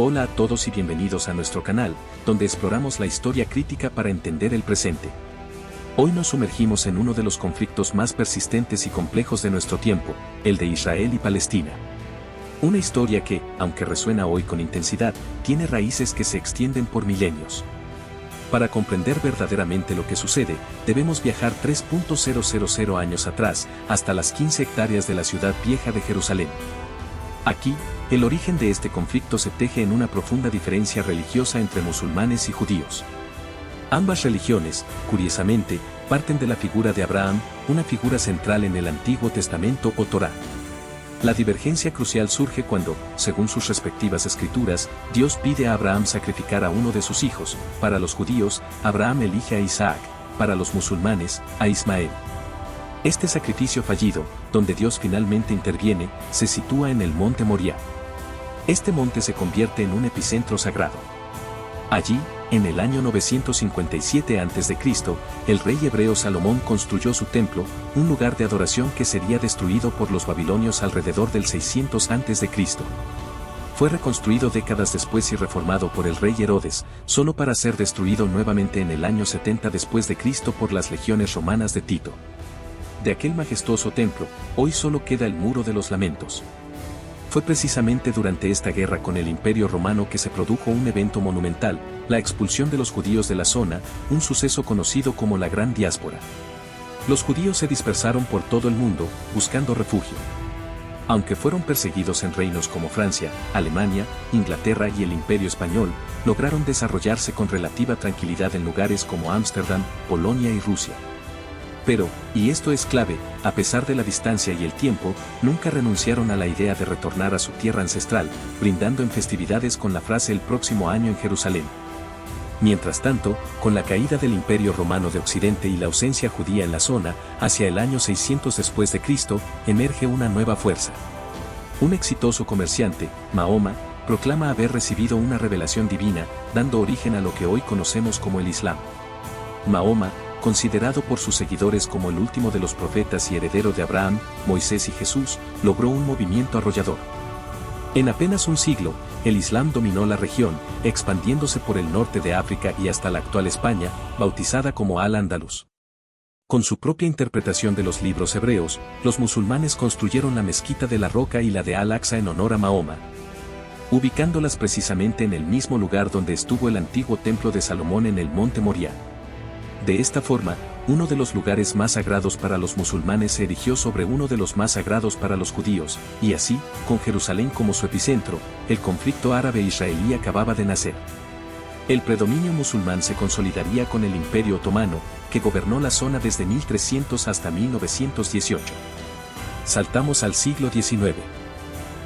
Hola a todos y bienvenidos a nuestro canal, donde exploramos la historia crítica para entender el presente. Hoy nos sumergimos en uno de los conflictos más persistentes y complejos de nuestro tiempo, el de Israel y Palestina. Una historia que, aunque resuena hoy con intensidad, tiene raíces que se extienden por milenios. Para comprender verdaderamente lo que sucede, debemos viajar 3.000 años atrás, hasta las 15 hectáreas de la ciudad vieja de Jerusalén. Aquí, el origen de este conflicto se teje en una profunda diferencia religiosa entre musulmanes y judíos. Ambas religiones, curiosamente, parten de la figura de Abraham, una figura central en el Antiguo Testamento o Torá. La divergencia crucial surge cuando, según sus respectivas escrituras, Dios pide a Abraham sacrificar a uno de sus hijos. Para los judíos, Abraham elige a Isaac; para los musulmanes, a Ismael. Este sacrificio fallido, donde Dios finalmente interviene, se sitúa en el monte Moriah. Este monte se convierte en un epicentro sagrado. Allí, en el año 957 a.C., el rey hebreo Salomón construyó su templo, un lugar de adoración que sería destruido por los babilonios alrededor del 600 a.C. Fue reconstruido décadas después y reformado por el rey Herodes, solo para ser destruido nuevamente en el año 70 después de Cristo por las legiones romanas de Tito. De aquel majestuoso templo, hoy solo queda el Muro de los Lamentos. Fue precisamente durante esta guerra con el Imperio Romano que se produjo un evento monumental, la expulsión de los judíos de la zona, un suceso conocido como la Gran Diáspora. Los judíos se dispersaron por todo el mundo, buscando refugio. Aunque fueron perseguidos en reinos como Francia, Alemania, Inglaterra y el Imperio Español, lograron desarrollarse con relativa tranquilidad en lugares como Ámsterdam, Polonia y Rusia. Pero, y esto es clave, a pesar de la distancia y el tiempo, nunca renunciaron a la idea de retornar a su tierra ancestral, brindando en festividades con la frase "el próximo año en Jerusalén". Mientras tanto, con la caída del Imperio Romano de Occidente y la ausencia judía en la zona, hacia el año 600 después de Cristo, emerge una nueva fuerza. Un exitoso comerciante, Mahoma, proclama haber recibido una revelación divina, dando origen a lo que hoy conocemos como el Islam. Mahoma, considerado por sus seguidores como el último de los profetas y heredero de Abraham, Moisés y Jesús, logró un movimiento arrollador. En apenas un siglo, el Islam dominó la región, expandiéndose por el norte de África y hasta la actual España, bautizada como Al-Ándalus. Con su propia interpretación de los libros hebreos, los musulmanes construyeron la mezquita de la Roca y la de Al-Aqsa en honor a Mahoma, ubicándolas precisamente en el mismo lugar donde estuvo el antiguo templo de Salomón en el monte Moriah. De esta forma, uno de los lugares más sagrados para los musulmanes se erigió sobre uno de los más sagrados para los judíos, y así, con Jerusalén como su epicentro, el conflicto árabe-israelí acababa de nacer. El predominio musulmán se consolidaría con el Imperio Otomano, que gobernó la zona desde 1300 hasta 1918. Saltamos al siglo XIX.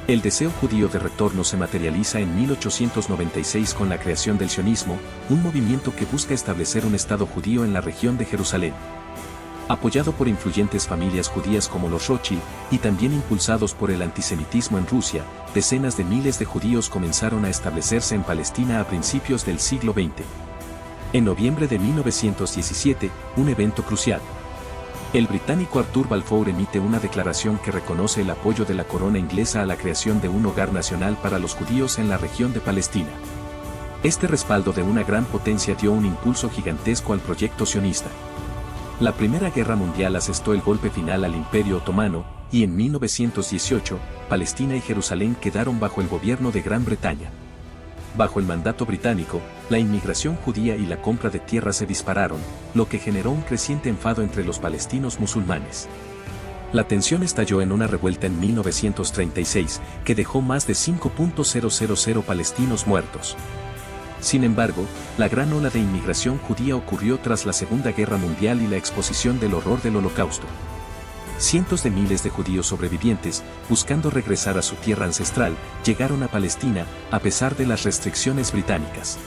El deseo judío de retorno se materializa en 1896 con la creación del sionismo, un movimiento que busca establecer un Estado judío en la región de Jerusalén. Apoyado por influyentes familias judías como los Rothschild, y también impulsados por el antisemitismo en Rusia, decenas de miles de judíos comenzaron a establecerse en Palestina a principios del siglo XX. En noviembre de 1917, un evento crucial. El británico Arthur Balfour emite una declaración que reconoce el apoyo de la corona inglesa a la creación de un hogar nacional para los judíos en la región de Palestina. Este respaldo de una gran potencia dio un impulso gigantesco al proyecto sionista. La Primera Guerra Mundial asestó el golpe final al Imperio Otomano, y en 1918, Palestina y Jerusalén quedaron bajo el gobierno de Gran Bretaña. Bajo el mandato británico, la inmigración judía y la compra de tierras se dispararon, lo que generó un creciente enfado entre los palestinos musulmanes. La tensión estalló en una revuelta en 1936, que dejó más de 5.000 palestinos muertos. Sin embargo, la gran ola de inmigración judía ocurrió tras la Segunda Guerra Mundial y la exposición del horror del Holocausto. Cientos de miles de judíos sobrevivientes, buscando regresar a su tierra ancestral, llegaron a Palestina, a pesar de las restricciones británicas.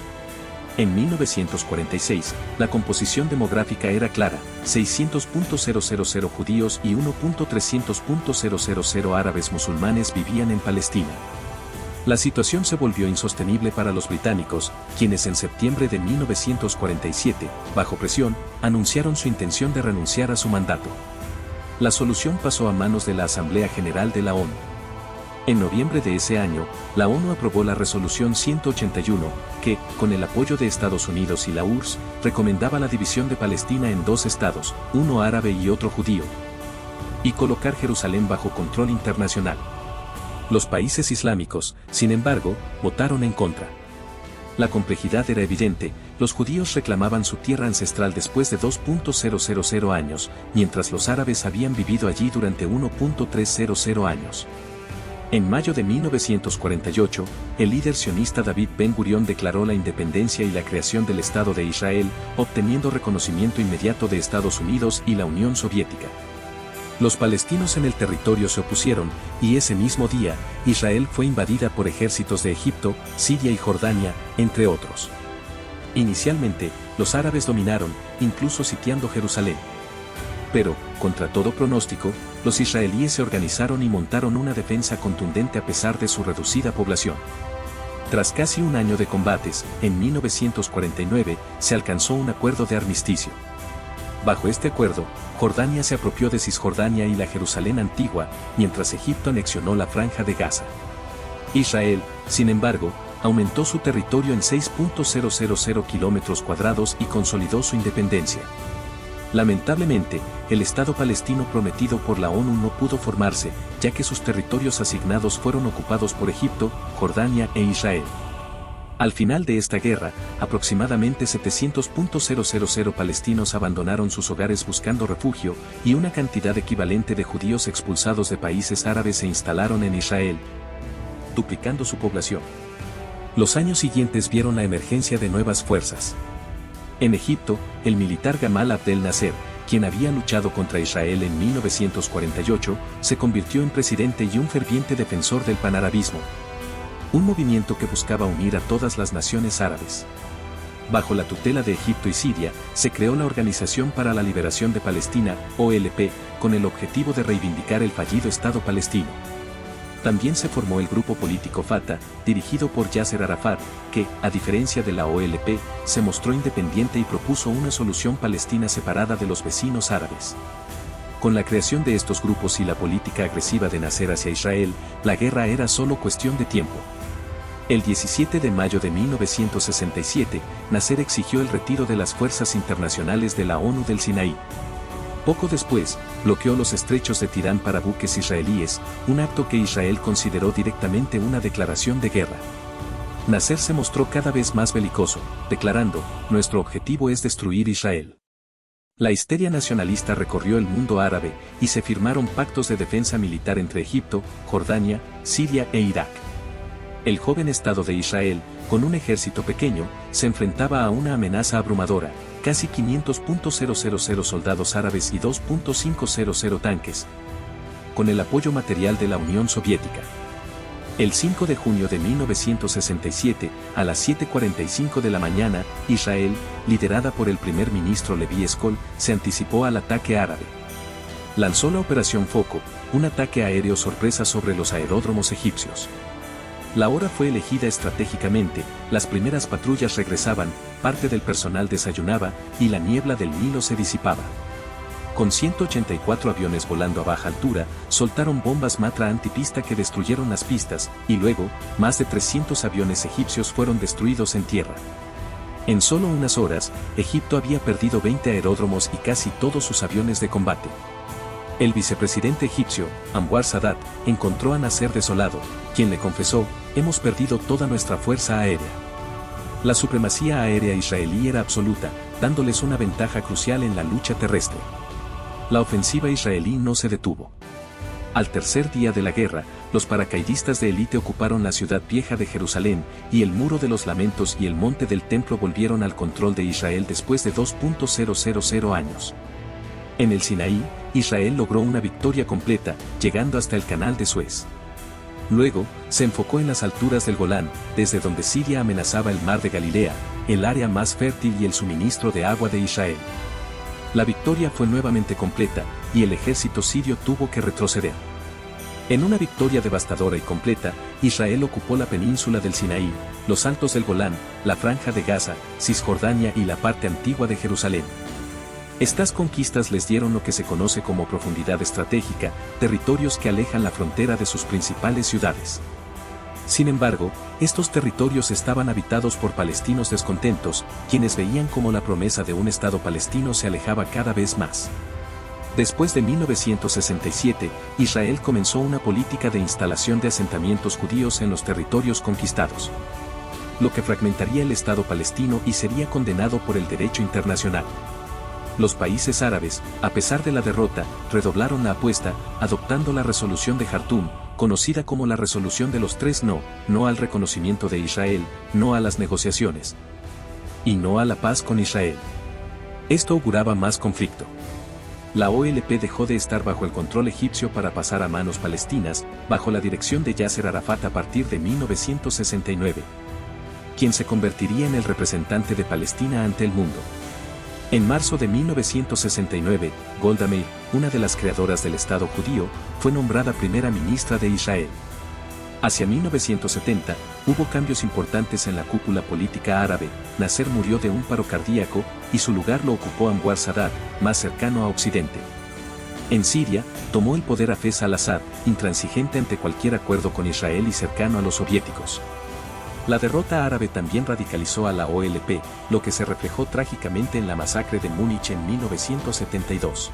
En 1946, la composición demográfica era clara: 600.000 judíos y 1.300.000 árabes musulmanes vivían en Palestina. La situación se volvió insostenible para los británicos, quienes en septiembre de 1947, bajo presión, anunciaron su intención de renunciar a su mandato. La solución pasó a manos de la Asamblea General de la ONU. En noviembre de ese año, la ONU aprobó la Resolución 181, que, con el apoyo de Estados Unidos y la URSS, recomendaba la división de Palestina en dos estados, uno árabe y otro judío, y colocar Jerusalén bajo control internacional. Los países islámicos, sin embargo, votaron en contra. La complejidad era evidente, los judíos reclamaban su tierra ancestral después de 2.000 años, mientras los árabes habían vivido allí durante 1.300 años. En mayo de 1948, el líder sionista David Ben-Gurión declaró la independencia y la creación del Estado de Israel, obteniendo reconocimiento inmediato de Estados Unidos y la Unión Soviética. Los palestinos en el territorio se opusieron, y ese mismo día, Israel fue invadida por ejércitos de Egipto, Siria y Jordania, entre otros. Inicialmente, los árabes dominaron, incluso sitiando Jerusalén. Pero, contra todo pronóstico, los israelíes se organizaron y montaron una defensa contundente a pesar de su reducida población. Tras casi un año de combates, en 1949, se alcanzó un acuerdo de armisticio. Bajo este acuerdo, Jordania se apropió de Cisjordania y la Jerusalén antigua, mientras Egipto anexionó la Franja de Gaza. Israel, sin embargo, aumentó su territorio en 6.000 kilómetros cuadrados y consolidó su independencia. Lamentablemente, el Estado palestino prometido por la ONU no pudo formarse, ya que sus territorios asignados fueron ocupados por Egipto, Jordania e Israel. Al final de esta guerra, aproximadamente 700.000 palestinos abandonaron sus hogares buscando refugio, y una cantidad equivalente de judíos expulsados de países árabes se instalaron en Israel, duplicando su población. Los años siguientes vieron la emergencia de nuevas fuerzas. En Egipto, el militar Gamal Abdel Nasser, quien había luchado contra Israel en 1948, se convirtió en presidente y un ferviente defensor del panarabismo, un movimiento que buscaba unir a todas las naciones árabes. Bajo la tutela de Egipto y Siria, se creó la Organización para la Liberación de Palestina, OLP, con el objetivo de reivindicar el fallido Estado palestino. También se formó el grupo político Fatah, dirigido por Yasser Arafat, que, a diferencia de la OLP, se mostró independiente y propuso una solución palestina separada de los vecinos árabes. Con la creación de estos grupos y la política agresiva de Nasser hacia Israel, la guerra era solo cuestión de tiempo. El 17 de mayo de 1967, Nasser exigió el retiro de las fuerzas internacionales de la ONU del Sinaí. Poco después, bloqueó los estrechos de Tirán para buques israelíes, un acto que Israel consideró directamente una declaración de guerra. Nasser se mostró cada vez más belicoso, declarando: "Nuestro objetivo es destruir Israel". La histeria nacionalista recorrió el mundo árabe, y se firmaron pactos de defensa militar entre Egipto, Jordania, Siria e Irak. El joven Estado de Israel, con un ejército pequeño, se enfrentaba a una amenaza abrumadora, casi 500.000 soldados árabes y 2.500 tanques, con el apoyo material de la Unión Soviética. El 5 de junio de 1967, a las 7:45 de la mañana, Israel, liderada por el primer ministro Levi Eshkol, se anticipó al ataque árabe. Lanzó la Operación Foco, un ataque aéreo sorpresa sobre los aeródromos egipcios. La hora fue elegida estratégicamente, las primeras patrullas regresaban, parte del personal desayunaba, y la niebla del Nilo se disipaba. Con 184 aviones volando a baja altura, soltaron bombas Matra antipista que destruyeron las pistas, y luego, más de 300 aviones egipcios fueron destruidos en tierra. En solo unas horas, Egipto había perdido 20 aeródromos y casi todos sus aviones de combate. El vicepresidente egipcio, Anwar Sadat, encontró a Nasser desolado, quien le confesó: "Hemos perdido toda nuestra fuerza aérea". La supremacía aérea israelí era absoluta, dándoles una ventaja crucial en la lucha terrestre. La ofensiva israelí no se detuvo. Al tercer día de la guerra, los paracaidistas de élite ocuparon la ciudad vieja de Jerusalén, y el Muro de los Lamentos y el Monte del Templo volvieron al control de Israel después de 2.000 años. En el Sinaí, Israel logró una victoria completa, llegando hasta el Canal de Suez. Luego, se enfocó en las alturas del Golán, desde donde Siria amenazaba el Mar de Galilea, el área más fértil y el suministro de agua de Israel. La victoria fue nuevamente completa, y el ejército sirio tuvo que retroceder. En una victoria devastadora y completa, Israel ocupó la península del Sinaí, los altos del Golán, la Franja de Gaza, Cisjordania y la parte antigua de Jerusalén. Estas conquistas les dieron lo que se conoce como profundidad estratégica, territorios que alejan la frontera de sus principales ciudades. Sin embargo, estos territorios estaban habitados por palestinos descontentos, quienes veían cómo la promesa de un Estado palestino se alejaba cada vez más. Después de 1967, Israel comenzó una política de instalación de asentamientos judíos en los territorios conquistados, lo que fragmentaría el Estado palestino y sería condenado por el derecho internacional. Los países árabes, a pesar de la derrota, redoblaron la apuesta, adoptando la resolución de Jartum, conocida como la resolución de los tres no: no al reconocimiento de Israel, no a las negociaciones y no a la paz con Israel. Esto auguraba más conflicto. La OLP dejó de estar bajo el control egipcio para pasar a manos palestinas, bajo la dirección de Yasser Arafat a partir de 1969, quien se convertiría en el representante de Palestina ante el mundo. En marzo de 1969, Golda Meir, una de las creadoras del Estado judío, fue nombrada primera ministra de Israel. Hacia 1970, hubo cambios importantes en la cúpula política árabe. Nasser murió de un paro cardíaco, y su lugar lo ocupó Anwar Sadat, más cercano a Occidente. En Siria, tomó el poder Hafez al-Assad, intransigente ante cualquier acuerdo con Israel y cercano a los soviéticos. La derrota árabe también radicalizó a la OLP, lo que se reflejó trágicamente en la masacre de Múnich en 1972.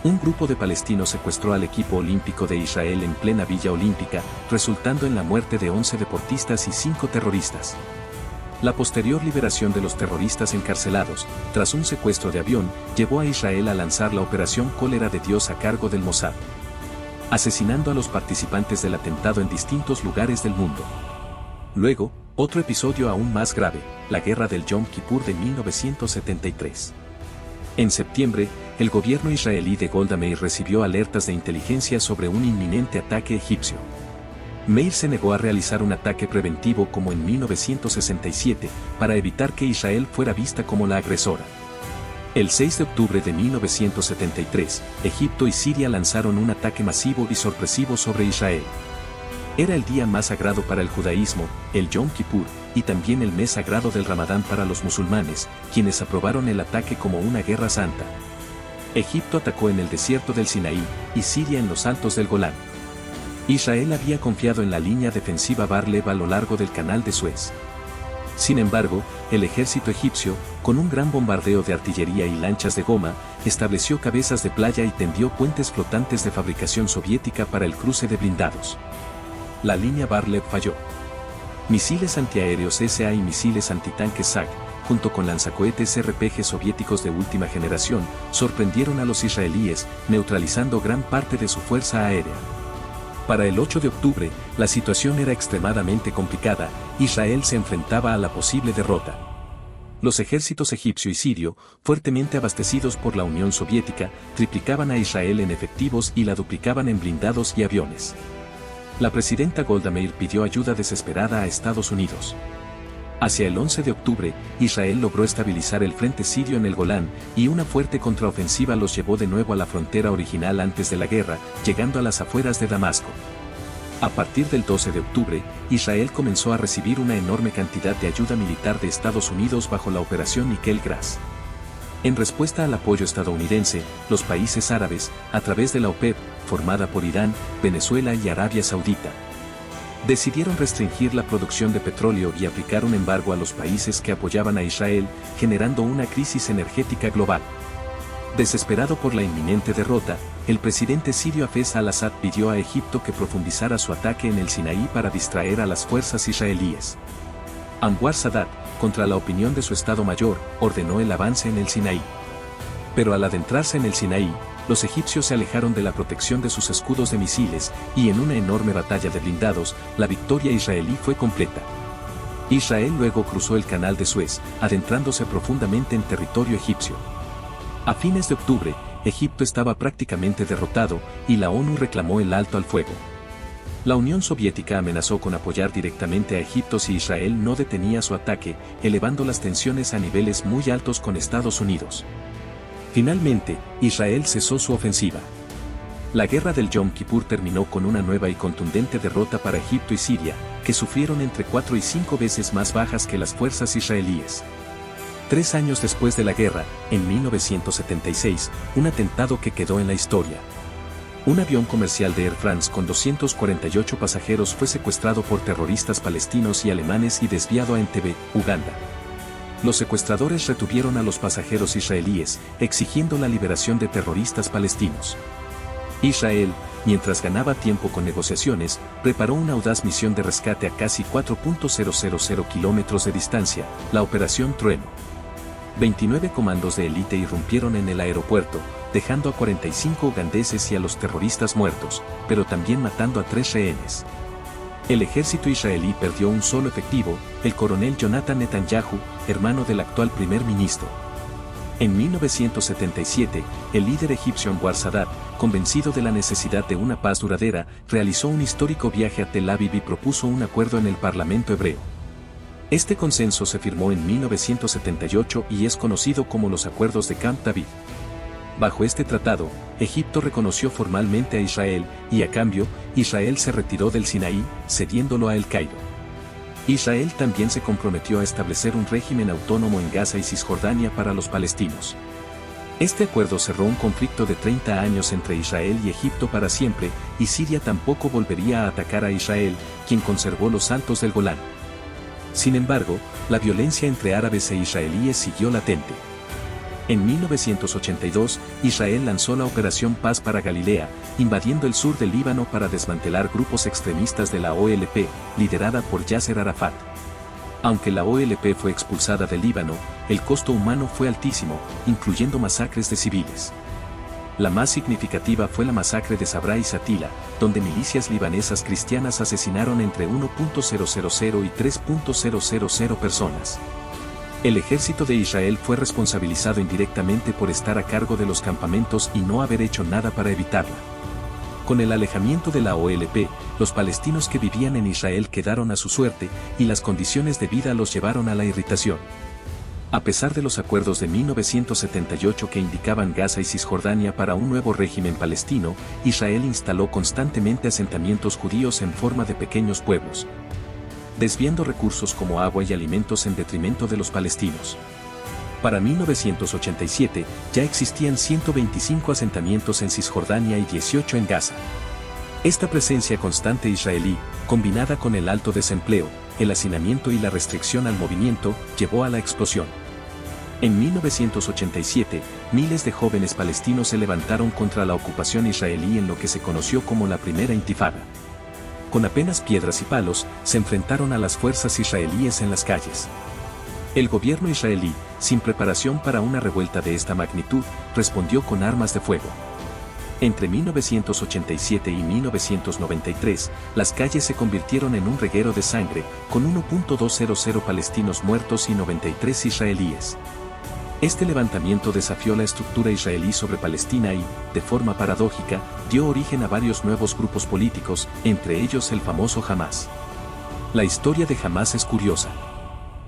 Un grupo de palestinos secuestró al equipo olímpico de Israel en plena Villa Olímpica, resultando en la muerte de 11 deportistas y 5 terroristas. La posterior liberación de los terroristas encarcelados, tras un secuestro de avión, llevó a Israel a lanzar la Operación Cólera de Dios a cargo del Mossad, asesinando a los participantes del atentado en distintos lugares del mundo. Luego, otro episodio aún más grave, la Guerra del Yom Kippur de 1973. En septiembre, el gobierno israelí de Golda Meir recibió alertas de inteligencia sobre un inminente ataque egipcio. Meir se negó a realizar un ataque preventivo como en 1967, para evitar que Israel fuera vista como la agresora. El 6 de octubre de 1973, Egipto y Siria lanzaron un ataque masivo y sorpresivo sobre Israel. Era el día más sagrado para el judaísmo, el Yom Kippur, y también el mes sagrado del Ramadán para los musulmanes, quienes aprobaron el ataque como una guerra santa. Egipto atacó en el desierto del Sinaí, y Siria en los altos del Golán. Israel había confiado en la línea defensiva Bar-Lev a lo largo del Canal de Suez. Sin embargo, el ejército egipcio, con un gran bombardeo de artillería y lanchas de goma, estableció cabezas de playa y tendió puentes flotantes de fabricación soviética para el cruce de blindados. La línea Bar-Lev falló. Misiles antiaéreos SA y misiles antitanques SAG, junto con lanzacohetes RPG soviéticos de última generación, sorprendieron a los israelíes, neutralizando gran parte de su fuerza aérea. Para el 8 de octubre, la situación era extremadamente complicada. Israel se enfrentaba a la posible derrota. Los ejércitos egipcio y sirio, fuertemente abastecidos por la Unión Soviética, triplicaban a Israel en efectivos y la duplicaban en blindados y aviones. La presidenta Golda Meir pidió ayuda desesperada a Estados Unidos. Hacia el 11 de octubre, Israel logró estabilizar el frente sirio en el Golán, y una fuerte contraofensiva los llevó de nuevo a la frontera original antes de la guerra, llegando a las afueras de Damasco. A partir del 12 de octubre, Israel comenzó a recibir una enorme cantidad de ayuda militar de Estados Unidos bajo la Operación Nickel Gras. En respuesta al apoyo estadounidense, los países árabes, a través de la OPEP, formada por Irán, Venezuela y Arabia Saudita, decidieron restringir la producción de petróleo y aplicar un embargo a los países que apoyaban a Israel, generando una crisis energética global. Desesperado por la inminente derrota, el presidente sirio Hafez al-Assad pidió a Egipto que profundizara su ataque en el Sinaí para distraer a las fuerzas israelíes. Anwar Sadat, contra la opinión de su Estado Mayor, ordenó el avance en el Sinaí. Pero al adentrarse en el Sinaí, los egipcios se alejaron de la protección de sus escudos de misiles, y en una enorme batalla de blindados, la victoria israelí fue completa. Israel luego cruzó el Canal de Suez, adentrándose profundamente en territorio egipcio. A fines de octubre, Egipto estaba prácticamente derrotado, y la ONU reclamó el alto al fuego. La Unión Soviética amenazó con apoyar directamente a Egipto si Israel no detenía su ataque, elevando las tensiones a niveles muy altos con Estados Unidos. Finalmente, Israel cesó su ofensiva. La guerra del Yom Kippur terminó con una nueva y contundente derrota para Egipto y Siria, que sufrieron entre 4 y 5 veces más bajas que las fuerzas israelíes. 3 años después de la guerra, en 1976, un atentado que quedó en la historia. Un avión comercial de Air France con 248 pasajeros fue secuestrado por terroristas palestinos y alemanes y desviado a Entebbe, Uganda. Los secuestradores retuvieron a los pasajeros israelíes, exigiendo la liberación de terroristas palestinos. Israel, mientras ganaba tiempo con negociaciones, preparó una audaz misión de rescate a casi 4.000 kilómetros de distancia, la Operación Trueno. 29 comandos de élite irrumpieron en el aeropuerto, dejando a 45 ugandeses y a los terroristas muertos, pero también matando a 3 rehenes. El ejército israelí perdió un solo efectivo, el coronel Jonathan Netanyahu, hermano del actual primer ministro. En 1977, el líder egipcio Anwar Sadat, convencido de la necesidad de una paz duradera, realizó un histórico viaje a Tel Aviv y propuso un acuerdo en el Parlamento hebreo. Este consenso se firmó en 1978 y es conocido como los Acuerdos de Camp David. Bajo este tratado, Egipto reconoció formalmente a Israel, y a cambio, Israel se retiró del Sinaí, cediéndolo a El Cairo. Israel también se comprometió a establecer un régimen autónomo en Gaza y Cisjordania para los palestinos. Este acuerdo cerró un conflicto de 30 años entre Israel y Egipto para siempre, y Siria tampoco volvería a atacar a Israel, quien conservó los Altos del Golán. Sin embargo, la violencia entre árabes e israelíes siguió latente. En 1982, Israel lanzó la Operación Paz para Galilea, invadiendo el sur del Líbano para desmantelar grupos extremistas de la OLP, liderada por Yasser Arafat. Aunque la OLP fue expulsada del Líbano, el costo humano fue altísimo, incluyendo masacres de civiles. La más significativa fue la masacre de Sabra y Satila, donde milicias libanesas cristianas asesinaron entre 1.000 y 3.000 personas. El ejército de Israel fue responsabilizado indirectamente por estar a cargo de los campamentos y no haber hecho nada para evitarla. Con el alejamiento de la OLP, los palestinos que vivían en Israel quedaron a su suerte, y las condiciones de vida los llevaron a la irritación. A pesar de los acuerdos de 1978 que indicaban Gaza y Cisjordania para un nuevo régimen palestino, Israel instaló constantemente asentamientos judíos en forma de pequeños pueblos, desviando recursos como agua y alimentos en detrimento de los palestinos. Para 1987, ya existían 125 asentamientos en Cisjordania y 18 en Gaza. Esta presencia constante israelí, combinada con el alto desempleo, el hacinamiento y la restricción al movimiento, llevó a la explosión. En 1987, miles de jóvenes palestinos se levantaron contra la ocupación israelí en lo que se conoció como la Primera Intifada. Con apenas piedras y palos, se enfrentaron a las fuerzas israelíes en las calles. El gobierno israelí, sin preparación para una revuelta de esta magnitud, respondió con armas de fuego. Entre 1987 y 1993, las calles se convirtieron en un reguero de sangre, con 1.200 palestinos muertos y 93 israelíes. Este levantamiento desafió la estructura israelí sobre Palestina y, de forma paradójica, dio origen a varios nuevos grupos políticos, entre ellos el famoso Hamás. La historia de Hamás es curiosa.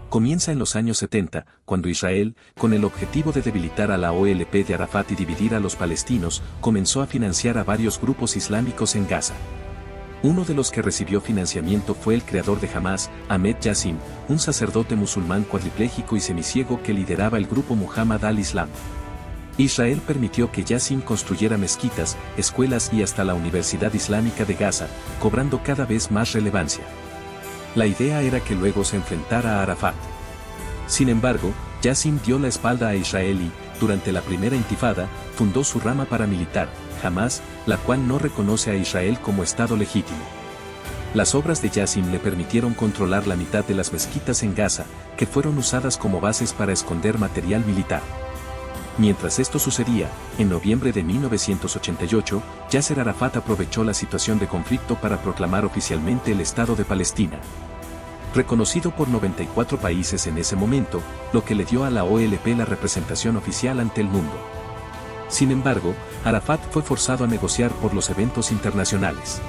Comienza en los años 70, cuando Israel, con el objetivo de debilitar a la OLP de Arafat y dividir a los palestinos, comenzó a financiar a varios grupos islámicos en Gaza. Uno de los que recibió financiamiento fue el creador de Hamás, Ahmed Yassin, un sacerdote musulmán cuadripléjico y semiciego que lideraba el grupo Muhammad al-Islam. Israel permitió que Yassin construyera mezquitas, escuelas y hasta la Universidad Islámica de Gaza, cobrando cada vez más relevancia. La idea era que luego se enfrentara a Arafat. Sin embargo, Yassin dio la espalda a Israel y, durante la primera intifada, fundó su rama paramilitar, Hamás, la cual no reconoce a Israel como Estado legítimo. Las obras de Yassin le permitieron controlar la mitad de las mezquitas en Gaza, que fueron usadas como bases para esconder material militar. Mientras esto sucedía, en noviembre de 1988, Yasser Arafat aprovechó la situación de conflicto para proclamar oficialmente el Estado de Palestina. Reconocido por 94 países en ese momento, lo que le dio a la OLP la representación oficial ante el mundo. Sin embargo, Arafat fue forzado a negociar por los eventos internacionales.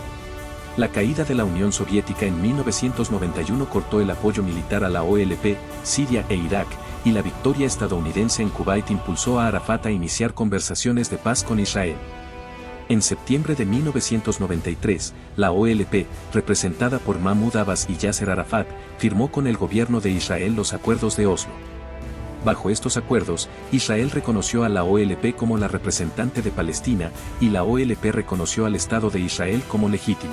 La caída de la Unión Soviética en 1991 cortó el apoyo militar a la OLP, Siria e Irak, y la victoria estadounidense en Kuwait impulsó a Arafat a iniciar conversaciones de paz con Israel. En septiembre de 1993, la OLP, representada por Mahmoud Abbas y Yasser Arafat, firmó con el gobierno de Israel los Acuerdos de Oslo. Bajo estos acuerdos, Israel reconoció a la OLP como la representante de Palestina, y la OLP reconoció al Estado de Israel como legítimo.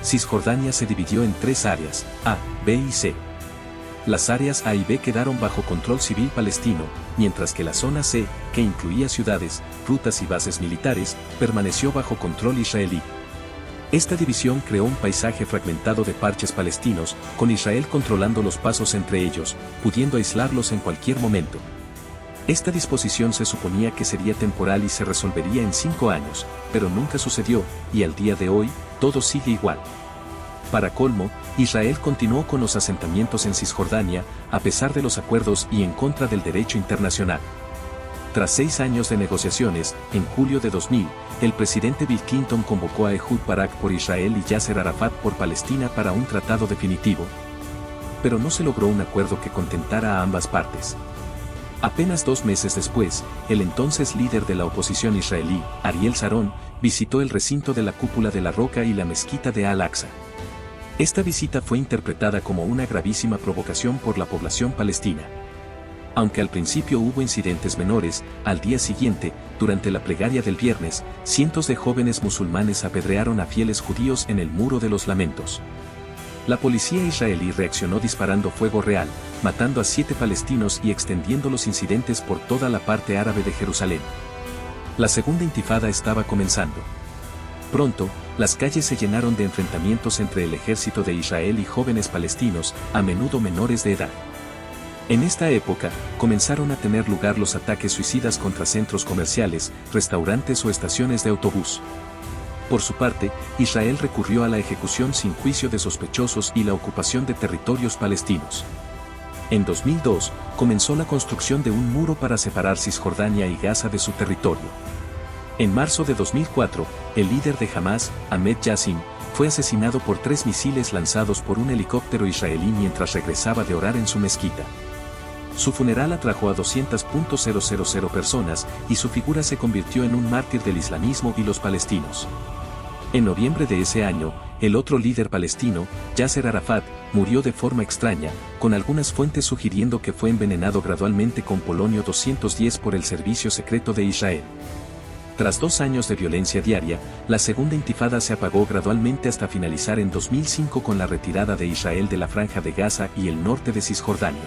Cisjordania se dividió en tres áreas, A, B y C. Las áreas A y B quedaron bajo control civil palestino, mientras que la zona C, que incluía ciudades, rutas y bases militares, permaneció bajo control israelí. Esta división creó un paisaje fragmentado de parches palestinos, con Israel controlando los pasos entre ellos, pudiendo aislarlos en cualquier momento. Esta disposición se suponía que sería temporal y se resolvería en 5 años, pero nunca sucedió, y al día de hoy, todo sigue igual. Para colmo, Israel continuó con los asentamientos en Cisjordania, a pesar de los acuerdos y en contra del derecho internacional. Tras 6 años de negociaciones, en julio de 2000, el presidente Bill Clinton convocó a Ehud Barak por Israel y Yasser Arafat por Palestina para un tratado definitivo. Pero no se logró un acuerdo que contentara a ambas partes. Apenas 2 meses después, el entonces líder de la oposición israelí, Ariel Sharon, visitó el recinto de la Cúpula de la Roca y la mezquita de Al-Aqsa. Esta visita fue interpretada como una gravísima provocación por la población palestina. Aunque al principio hubo incidentes menores, al día siguiente, durante la plegaria del viernes, cientos de jóvenes musulmanes apedrearon a fieles judíos en el Muro de los Lamentos. La policía israelí reaccionó disparando fuego real, matando a 7 palestinos y extendiendo los incidentes por toda la parte árabe de Jerusalén. La segunda intifada estaba comenzando. Pronto, las calles se llenaron de enfrentamientos entre el ejército de Israel y jóvenes palestinos, a menudo menores de edad. En esta época, comenzaron a tener lugar los ataques suicidas contra centros comerciales, restaurantes o estaciones de autobús. Por su parte, Israel recurrió a la ejecución sin juicio de sospechosos y la ocupación de territorios palestinos. En 2002, comenzó la construcción de un muro para separar Cisjordania y Gaza de su territorio. En marzo de 2004, el líder de Hamas, Ahmed Yassin, fue asesinado por 3 misiles lanzados por un helicóptero israelí mientras regresaba de orar en su mezquita. Su funeral atrajo a 200.000 personas y su figura se convirtió en un mártir del islamismo y los palestinos. En noviembre de ese año, el otro líder palestino, Yasser Arafat, murió de forma extraña, con algunas fuentes sugiriendo que fue envenenado gradualmente con polonio 210 por el servicio secreto de Israel. Tras 2 años de violencia diaria, la segunda intifada se apagó gradualmente hasta finalizar en 2005 con la retirada de Israel de la Franja de Gaza y el norte de Cisjordania.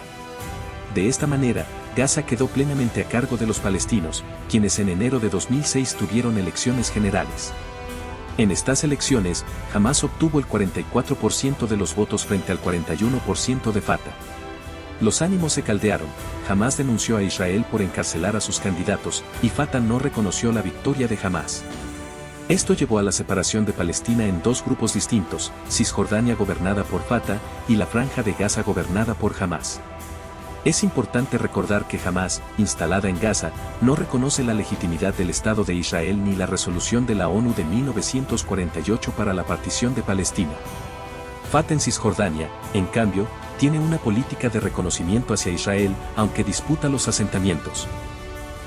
De esta manera, Gaza quedó plenamente a cargo de los palestinos, quienes en enero de 2006 tuvieron elecciones generales. En estas elecciones, Hamas obtuvo el 44% de los votos frente al 41% de Fatah. Los ánimos se caldearon, Hamas denunció a Israel por encarcelar a sus candidatos, y Fatah no reconoció la victoria de Hamas. Esto llevó a la separación de Palestina en 2 grupos distintos, Cisjordania gobernada por Fatah, y la Franja de Gaza gobernada por Hamas. Es importante recordar que Hamas, instalada en Gaza, no reconoce la legitimidad del Estado de Israel ni la resolución de la ONU de 1948 para la partición de Palestina. Fatah en Cisjordania, en cambio, tiene una política de reconocimiento hacia Israel, aunque disputa los asentamientos.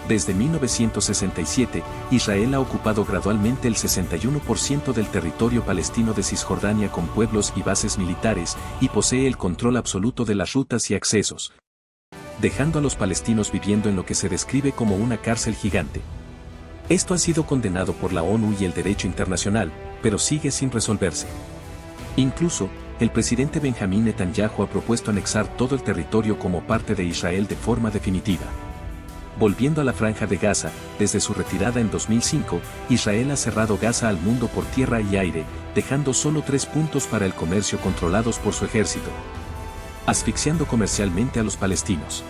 Desde 1967, Israel ha ocupado gradualmente el 61% del territorio palestino de Cisjordania con pueblos y bases militares, y posee el control absoluto de las rutas y accesos, dejando a los palestinos viviendo en lo que se describe como una cárcel gigante. Esto ha sido condenado por la ONU y el derecho internacional, pero sigue sin resolverse. Incluso, el presidente Benjamín Netanyahu ha propuesto anexar todo el territorio como parte de Israel de forma definitiva. Volviendo a la Franja de Gaza, desde su retirada en 2005, Israel ha cerrado Gaza al mundo por tierra y aire, dejando solo 3 puntos para el comercio controlados por su ejército, asfixiando comercialmente a los palestinos.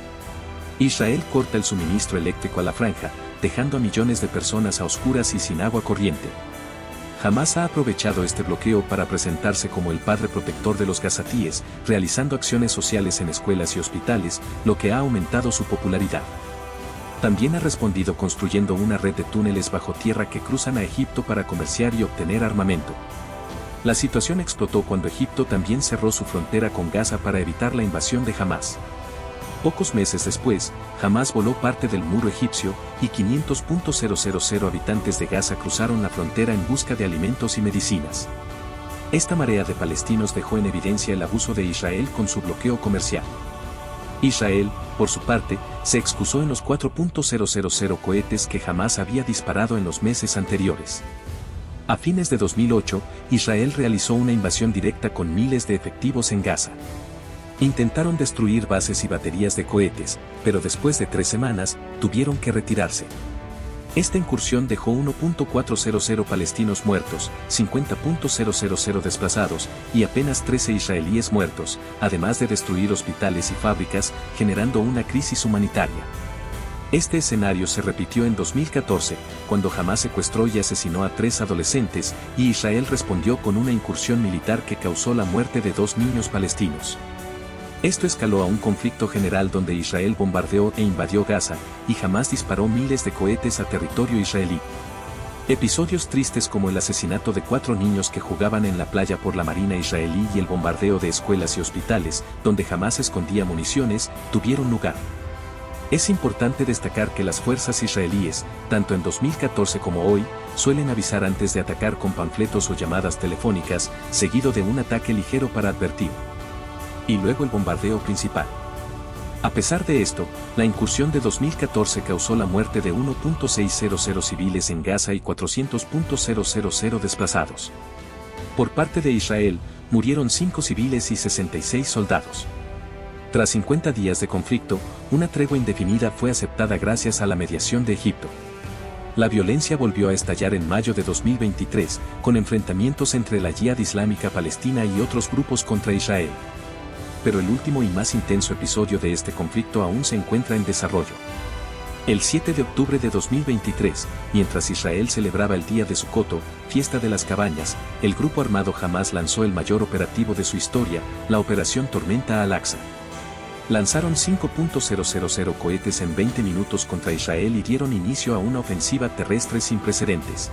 Israel corta el suministro eléctrico a la franja, dejando a millones de personas a oscuras y sin agua corriente. Hamas ha aprovechado este bloqueo para presentarse como el padre protector de los gazatíes, realizando acciones sociales en escuelas y hospitales, lo que ha aumentado su popularidad. También ha respondido construyendo una red de túneles bajo tierra que cruzan a Egipto para comerciar y obtener armamento. La situación explotó cuando Egipto también cerró su frontera con Gaza para evitar la invasión de Hamas. Pocos meses después, Hamas voló parte del muro egipcio, y 500.000 habitantes de Gaza cruzaron la frontera en busca de alimentos y medicinas. Esta marea de palestinos dejó en evidencia el abuso de Israel con su bloqueo comercial. Israel, por su parte, se excusó en los 4.000 cohetes que Hamás había disparado en los meses anteriores. A fines de 2008, Israel realizó una invasión directa con miles de efectivos en Gaza. Intentaron destruir bases y baterías de cohetes, pero después de 3 semanas, tuvieron que retirarse. Esta incursión dejó 1.400 palestinos muertos, 50.000 desplazados y apenas 13 israelíes muertos, además de destruir hospitales y fábricas, generando una crisis humanitaria. Este escenario se repitió en 2014, cuando Hamás secuestró y asesinó a 3 adolescentes, y Israel respondió con una incursión militar que causó la muerte de 2 niños palestinos. Esto escaló a un conflicto general donde Israel bombardeó e invadió Gaza, y Hamás disparó miles de cohetes a territorio israelí. Episodios tristes como el asesinato de 4 niños que jugaban en la playa por la Marina israelí y el bombardeo de escuelas y hospitales, donde Hamás escondía municiones, tuvieron lugar. Es importante destacar que las fuerzas israelíes, tanto en 2014 como hoy, suelen avisar antes de atacar con panfletos o llamadas telefónicas, seguido de un ataque ligero para advertir. Y luego el bombardeo principal. A pesar de esto, la incursión de 2014 causó la muerte de 1.600 civiles en Gaza y 400.000 desplazados. Por parte de Israel, murieron 5 civiles y 66 soldados. Tras 50 días de conflicto, una tregua indefinida fue aceptada gracias a la mediación de Egipto. La violencia volvió a estallar en mayo de 2023, con enfrentamientos entre la Yihad Islámica Palestina y otros grupos contra Israel. Pero el último y más intenso episodio de este conflicto aún se encuentra en desarrollo. El 7 de octubre de 2023, mientras Israel celebraba el día de Sukkot, fiesta de las cabañas, el grupo armado Hamás lanzó el mayor operativo de su historia, la Operación Tormenta Al-Aqsa. Lanzaron 5.000 cohetes en 20 minutos contra Israel y dieron inicio a una ofensiva terrestre sin precedentes.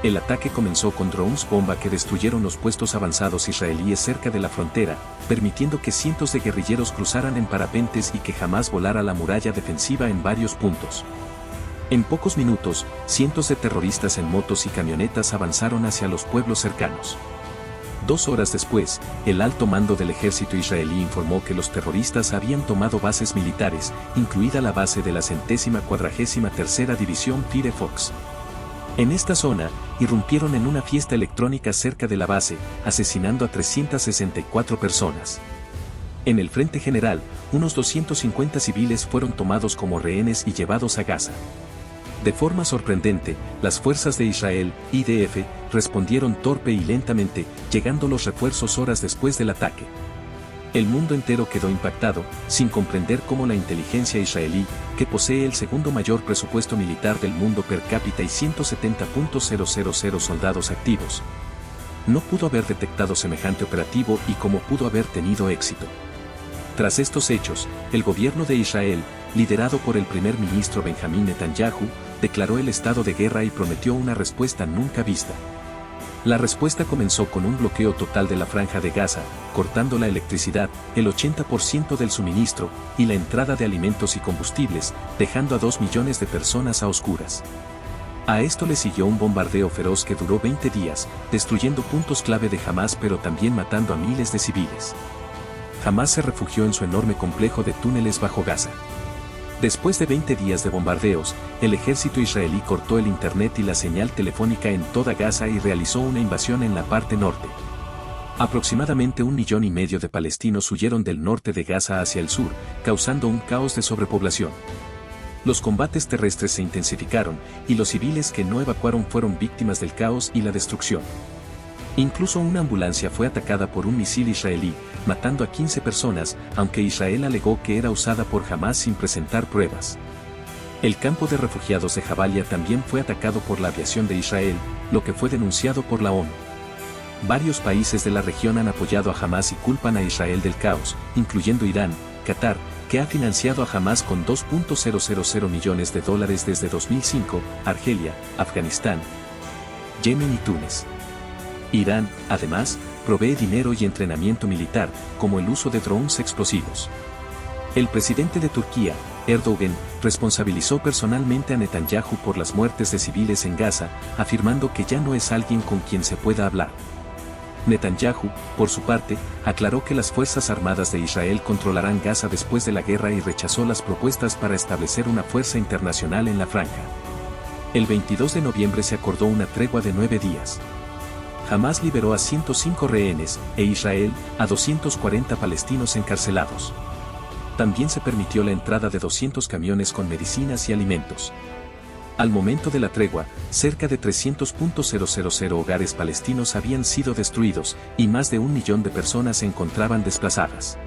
El ataque comenzó con drones bomba que destruyeron los puestos avanzados israelíes cerca de la frontera, permitiendo que cientos de guerrilleros cruzaran en parapentes y que Hamás volara la muralla defensiva en varios puntos. En pocos minutos, cientos de terroristas en motos y camionetas avanzaron hacia los pueblos cercanos. 2 horas después, el alto mando del ejército israelí informó que los terroristas habían tomado bases militares, incluida la base de la 143ª División Firefox. En esta zona, irrumpieron en una fiesta electrónica cerca de la base, asesinando a 364 personas. En el frente general, unos 250 civiles fueron tomados como rehenes y llevados a Gaza. De forma sorprendente, las fuerzas de Israel, IDF, respondieron torpe y lentamente, llegando los refuerzos horas después del ataque. El mundo entero quedó impactado, sin comprender cómo la inteligencia israelí, que posee el segundo mayor presupuesto militar del mundo per cápita y 170.000 soldados activos, no pudo haber detectado semejante operativo y cómo pudo haber tenido éxito. Tras estos hechos, el gobierno de Israel, liderado por el primer ministro Benjamín Netanyahu, declaró el estado de guerra y prometió una respuesta nunca vista. La respuesta comenzó con un bloqueo total de la franja de Gaza, cortando la electricidad, el 80% del suministro, y la entrada de alimentos y combustibles, dejando a 2 millones de personas a oscuras. A esto le siguió un bombardeo feroz que duró 20 días, destruyendo puntos clave de Hamás pero también matando a miles de civiles. Hamás se refugió en su enorme complejo de túneles bajo Gaza. Después de 20 días de bombardeos, el ejército israelí cortó el internet y la señal telefónica en toda Gaza y realizó una invasión en la parte norte. Aproximadamente 1,5 millones de palestinos huyeron del norte de Gaza hacia el sur, causando un caos de sobrepoblación. Los combates terrestres se intensificaron, y los civiles que no evacuaron fueron víctimas del caos y la destrucción. Incluso una ambulancia fue atacada por un misil israelí, matando a 15 personas, aunque Israel alegó que era usada por Hamás sin presentar pruebas. El campo de refugiados de Jabalia también fue atacado por la aviación de Israel, lo que fue denunciado por la ONU. Varios países de la región han apoyado a Hamás y culpan a Israel del caos, incluyendo Irán, Qatar, que ha financiado a Hamás con $2.000 millones desde 2005, Argelia, Afganistán, Yemen y Túnez. Irán, además, provee dinero y entrenamiento militar, como el uso de drones explosivos. El presidente de Turquía, Erdogan, responsabilizó personalmente a Netanyahu por las muertes de civiles en Gaza, afirmando que ya no es alguien con quien se pueda hablar. Netanyahu, por su parte, aclaró que las Fuerzas Armadas de Israel controlarán Gaza después de la guerra y rechazó las propuestas para establecer una fuerza internacional en la franja. El 22 de noviembre se acordó una tregua de 9 días. Hamás liberó a 105 rehenes, e Israel, a 240 palestinos encarcelados. También se permitió la entrada de 200 camiones con medicinas y alimentos. Al momento de la tregua, cerca de 300.000 hogares palestinos habían sido destruidos, y más de 1 millón de personas se encontraban desplazadas.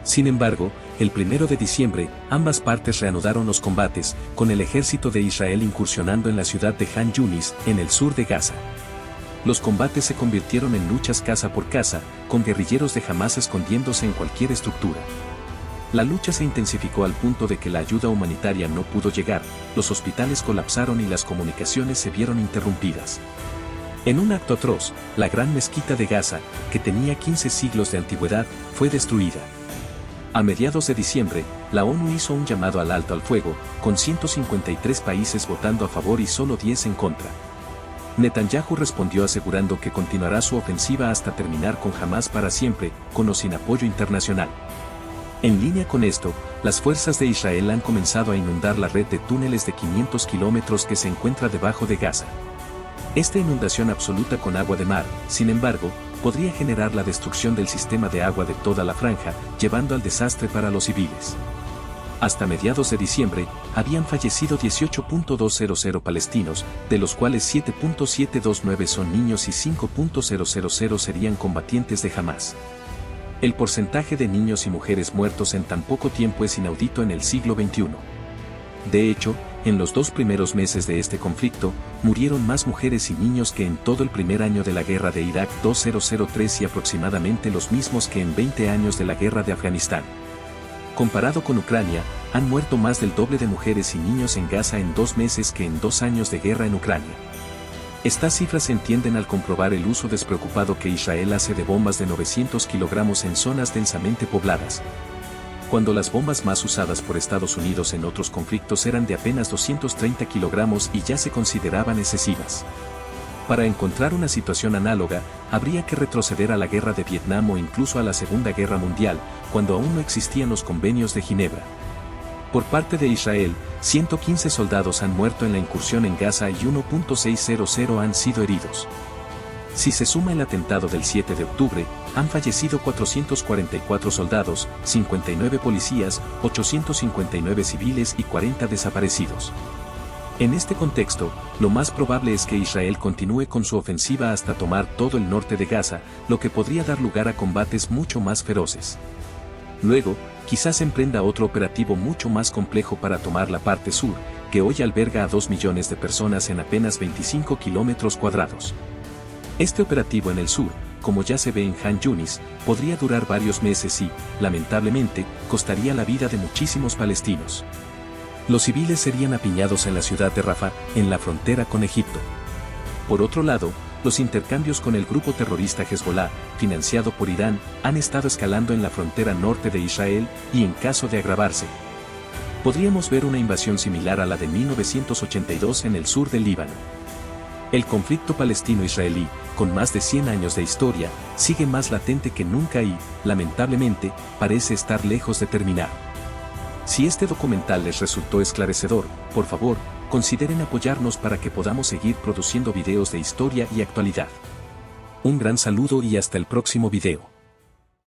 Sin embargo, el 1 de diciembre, ambas partes reanudaron los combates, con el ejército de Israel incursionando en la ciudad de Han Yunis, en el sur de Gaza. Los combates se convirtieron en luchas casa por casa, con guerrilleros de Hamás escondiéndose en cualquier estructura. La lucha se intensificó al punto de que la ayuda humanitaria no pudo llegar, los hospitales colapsaron y las comunicaciones se vieron interrumpidas. En un acto atroz, la gran mezquita de Gaza, que tenía 15 siglos de antigüedad, fue destruida. A mediados de diciembre, la ONU hizo un llamado al alto al fuego, con 153 países votando a favor y solo 10 en contra. Netanyahu respondió asegurando que continuará su ofensiva hasta terminar con Hamás para siempre, con o sin apoyo internacional. En línea con esto, las fuerzas de Israel han comenzado a inundar la red de túneles de 500 kilómetros que se encuentra debajo de Gaza. Esta inundación absoluta con agua de mar, sin embargo, podría generar la destrucción del sistema de agua de toda la franja, llevando al desastre para los civiles. Hasta mediados de diciembre, habían fallecido 18.200 palestinos, de los cuales 7.729 son niños y 5.000 serían combatientes de Hamás. El porcentaje de niños y mujeres muertos en tan poco tiempo es inaudito en el siglo XXI. De hecho, en los 2 primeros meses de este conflicto, murieron más mujeres y niños que en todo el primer año de la guerra de Irak 2003 y aproximadamente los mismos que en 20 años de la guerra de Afganistán. Comparado con Ucrania, han muerto más del doble de mujeres y niños en Gaza en 2 meses que en 2 años de guerra en Ucrania. Estas cifras se entienden al comprobar el uso despreocupado que Israel hace de bombas de 900 kilogramos en zonas densamente pobladas, cuando las bombas más usadas por Estados Unidos en otros conflictos eran de apenas 230 kilogramos y ya se consideraban excesivas. Para encontrar una situación análoga, habría que retroceder a la guerra de Vietnam o incluso a la Segunda Guerra Mundial, cuando aún no existían los convenios de Ginebra. Por parte de Israel, 115 soldados han muerto en la incursión en Gaza y 1.600 han sido heridos. Si se suma el atentado del 7 de octubre, han fallecido 444 soldados, 59 policías, 859 civiles y 40 desaparecidos. En este contexto, lo más probable es que Israel continúe con su ofensiva hasta tomar todo el norte de Gaza, lo que podría dar lugar a combates mucho más feroces. Luego, quizás emprenda otro operativo mucho más complejo para tomar la parte sur, que hoy alberga a 2 millones de personas en apenas 25 kilómetros cuadrados. Este operativo en el sur, como ya se ve en Han Yunis, podría durar varios meses y, lamentablemente, costaría la vida de muchísimos palestinos. Los civiles serían apiñados en la ciudad de Rafah, en la frontera con Egipto. Por otro lado, los intercambios con el grupo terrorista Hezbollah, financiado por Irán, han estado escalando en la frontera norte de Israel y en caso de agravarse, podríamos ver una invasión similar a la de 1982 en el sur del Líbano. El conflicto palestino-israelí, con más de 100 años de historia, sigue más latente que nunca y, lamentablemente, parece estar lejos de terminar. Si este documental les resultó esclarecedor, por favor, consideren apoyarnos para que podamos seguir produciendo videos de historia y actualidad. Un gran saludo y hasta el próximo video.